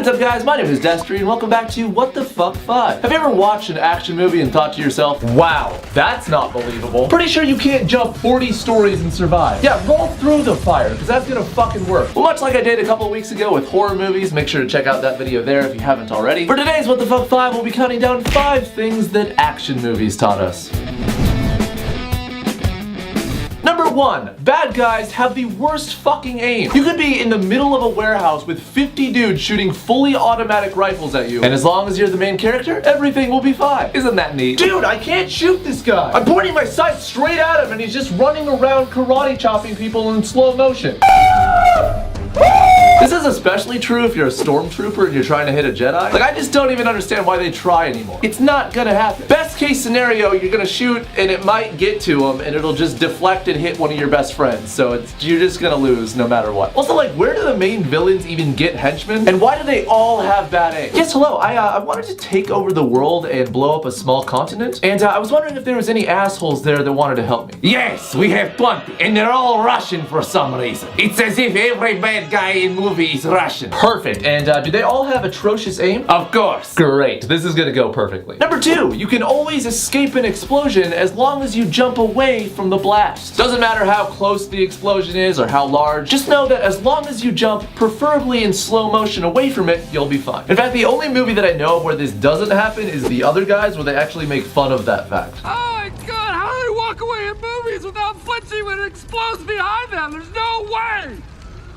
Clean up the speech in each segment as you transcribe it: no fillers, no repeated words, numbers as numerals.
What's up guys, my name is Destery and welcome back to What the Fuck 5. Have you ever watched an action movie and thought to yourself, wow, that's not believable? Pretty sure you can't jump 40 stories and survive. Yeah, roll through the fire, because that's gonna fucking work. Well, much like I did a couple weeks ago with horror movies, make sure to check out that video there if you haven't already. For today's What the Fuck 5, we'll be counting down 5 things that action movies taught us. Number 1, bad guys have the worst fucking aim. You could be in the middle of a warehouse with 50 dudes shooting fully automatic rifles at you, and as long as you're the main character, everything will be fine. Isn't that neat? Dude, I can't shoot this guy. I'm pointing my sight straight at him and he's just running around karate chopping people in slow motion. This is especially true if you're a stormtrooper and you're trying to hit a Jedi. Like, I just don't even understand why they try anymore. It's not gonna happen. Best case scenario, you're gonna shoot and it might get to him and it'll just deflect and hit one of your best friends. So you're just gonna lose no matter what. Also, like, where do the main villains even get henchmen? And why do they all have bad aim? Yes, hello, I wanted to take over the world and blow up a small continent. And I was wondering if there was any assholes there that wanted to help me. Yes, we have plenty, and they're all Russian for some reason. It's as if every bad guy in movie is Russian. Perfect. And do they all have atrocious aim? Of course. Great. This is gonna go perfectly. Number 2, you can always escape an explosion as long as you jump away from the blast. Doesn't matter how close the explosion is or how large, just know that as long as you jump, preferably in slow motion away from it, you'll be fine. In fact, the only movie that I know of where this doesn't happen is The Other Guys, where they actually make fun of that fact. Oh my god, how do they walk away in movies without flinching when it explodes behind them? There's no way!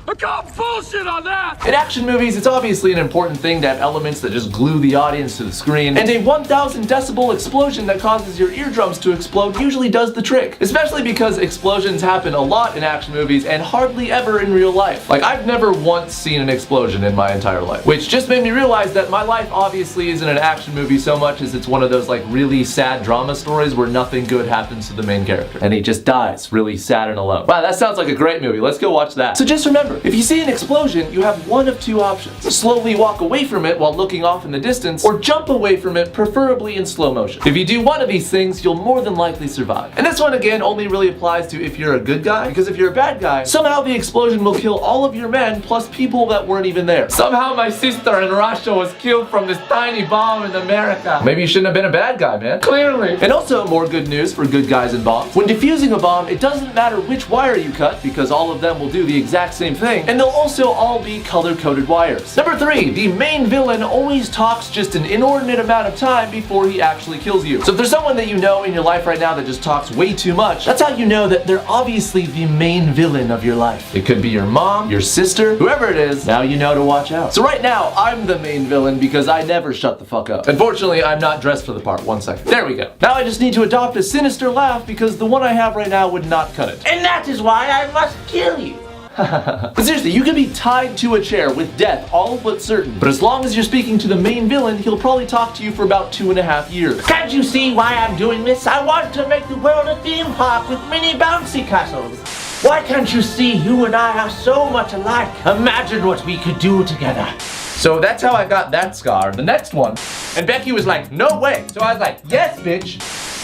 I call bullshit on that! In action movies, it's obviously an important thing to have elements that just glue the audience to the screen, and a 1,000 decibel explosion that causes your eardrums to explode usually does the trick. Especially because explosions happen a lot in action movies and hardly ever in real life. Like, I've never once seen an explosion in my entire life, which just made me realize that my life obviously isn't an action movie so much as it's one of those like really sad drama stories where nothing good happens to the main character, and he just dies really sad and alone. Wow, that sounds like a great movie. Let's go watch that. So just remember, if you see an explosion, you have one of 2 options. Slowly walk away from it while looking off in the distance, or jump away from it, preferably in slow motion. If you do one of these things, you'll more than likely survive. And this one, again, only really applies to if you're a good guy, because if you're a bad guy, somehow the explosion will kill all of your men, plus people that weren't even there. Somehow my sister in Russia was killed from this tiny bomb in America. Maybe you shouldn't have been a bad guy, man. Clearly. And also, more good news for good guys and bombs. When defusing a bomb, it doesn't matter which wire you cut, because all of them will do the exact same thing, and they'll also all be color-coded wires. Number 3, the main villain always talks just an inordinate amount of time before he actually kills you. So if there's someone that you know in your life right now that just talks way too much, that's how you know that they're obviously the main villain of your life. It could be your mom, your sister, whoever it is, now you know to watch out. So right now, I'm the main villain because I never shut the fuck up. Unfortunately, I'm not dressed for the part. 1 second. There we go. Now I just need to adopt a sinister laugh because the one I have right now would not cut it. And that is why I must kill you. But seriously, you can be tied to a chair with death all but certain, but as long as you're speaking to the main villain, he'll probably talk to you for about 2.5 years. Can't you see why I'm doing this? I want to make the world a theme park with mini bouncy castles. Why can't you see you and I are so much alike? Imagine what we could do together. So that's how I got that scar. The next one, and Becky was like, no way. So I was like, yes, bitch.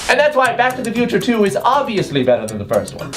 And that's why Back to the Future 2 is obviously better than the first one.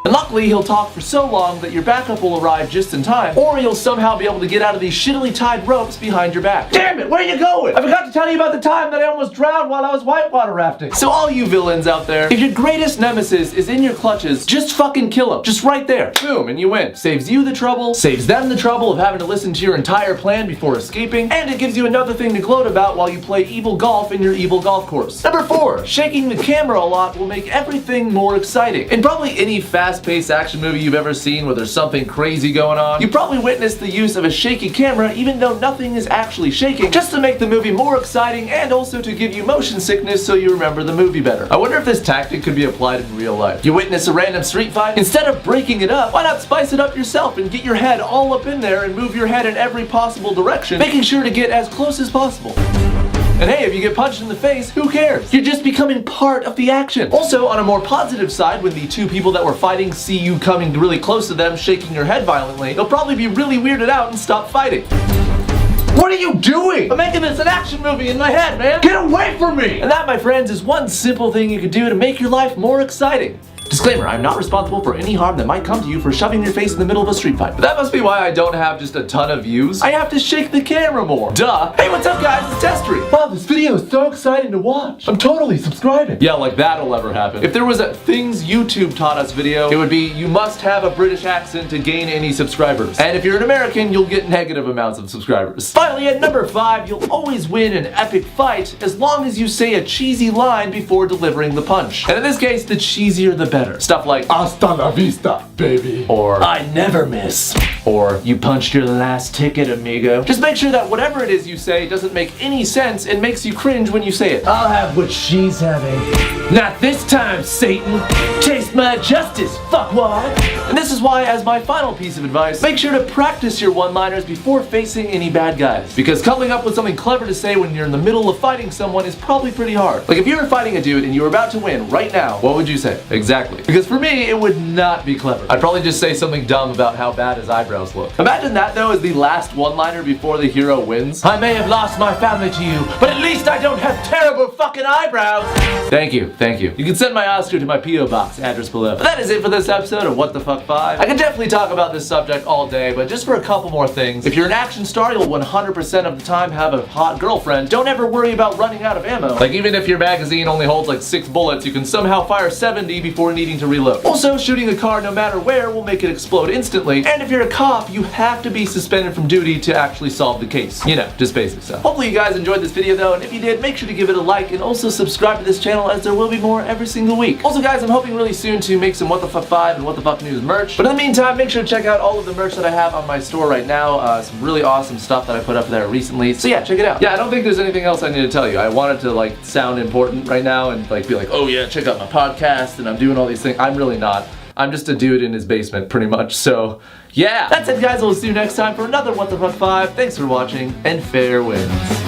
And luckily, he'll talk for so long that your backup will arrive just in time, or you'll somehow be able to get out of these shittily tied ropes behind your back. Damn it, where are you going? I forgot to tell you about the time that I almost drowned while I was whitewater rafting. So all you villains out there, if your greatest nemesis is in your clutches, just fucking kill him. Just right there. Boom, and you win. Saves you the trouble, saves them the trouble of having to listen to your entire plan before escaping, and it gives you another thing to gloat about while you play evil golf in your evil golf course. Number 4, shaking the camera a lot will make everything more exciting. In probably any fast-paced action movie you've ever seen where there's something crazy going on, you probably witnessed the use of a shaky camera even though nothing is actually shaking, just to make the movie more exciting and also to give you motion sickness so you remember the movie better. I wonder if this tactic could be applied in real life. You witness a random street fight, instead of breaking it up, why not spice it up yourself and get your head all up in there and move your head in every possible direction, making sure to get as close as possible. And hey, if you get punched in the face, who cares? You're just becoming part of the action. Also, on a more positive side, when the 2 people that were fighting see you coming really close to them, shaking your head violently, they'll probably be really weirded out and stop fighting. What are you doing? I'm making this an action movie in my head, man. Get away from me! And that, my friends, is one simple thing you can do to make your life more exciting. Disclaimer, I'm not responsible for any harm that might come to you for shoving your face in the middle of a street fight. But that must be why I don't have just a ton of views. I have to shake the camera more. Duh. Hey, what's up guys? It's Destery. Wow, this video is so exciting to watch. I'm totally subscribing. Yeah, like that'll ever happen. If there was a things YouTube taught us video, it would be you must have a British accent to gain any subscribers. And if you're an American, you'll get negative amounts of subscribers. Finally, at number 5, you'll always win an epic fight as long as you say a cheesy line before delivering the punch. And in this case, the cheesier the better. Stuff like, Hasta la vista, baby. or I never miss, or you punched your last ticket, amigo. Just make sure that whatever it is you say doesn't make any sense and makes you cringe when you say it. I'll have what she's having. Not this time, Satan. Taste my justice, fuckwad. And this is why, as my final piece of advice, make sure to practice your one-liners before facing any bad guys. Because coming up with something clever to say when you're in the middle of fighting someone is probably pretty hard. Like if you were fighting a dude and you were about to win right now, what would you say? Exactly. Because for me, it would not be clever. I'd probably just say something dumb about how bad his eyebrows look. Imagine that though as the last one-liner before the hero wins. I may have lost my family to you, but at least I don't have terrible fucking eyebrows. Thank you, thank you. You can send my Oscar to my P.O. box, address below. But that is it for this episode of What the Fuck 5. I could definitely talk about this subject all day, but just for a couple more things. If you're an action star, you'll 100% of the time have a hot girlfriend. Don't ever worry about running out of ammo. Like even if your magazine only holds like 6 bullets, you can somehow fire 70 before needing to reload. Also, shooting a car no matter where will make it explode instantly. And if you're a cop, you have to be suspended from duty to actually solve the case. You know, just basic stuff. Hopefully you guys enjoyed this video though, and if you did, make sure to give it a like and also subscribe to this channel as there will be more every single week. Also guys, I'm hoping really soon to make some What the Fuck 5 and What the Fuck News merch. But in the meantime, make sure to check out all of the merch that I have on my store right now. Some really awesome stuff that I put up there recently. So yeah, check it out. Yeah, I don't think there's anything else I need to tell you. I wanted to like sound important right now and like be like, oh yeah, check out my podcast and I'm doing all these things. I'm really not. I'm just a dude in his basement pretty much. So yeah, that's it guys. We'll see you next time for another What the Fuck 5. Thanks for watching and fair winds.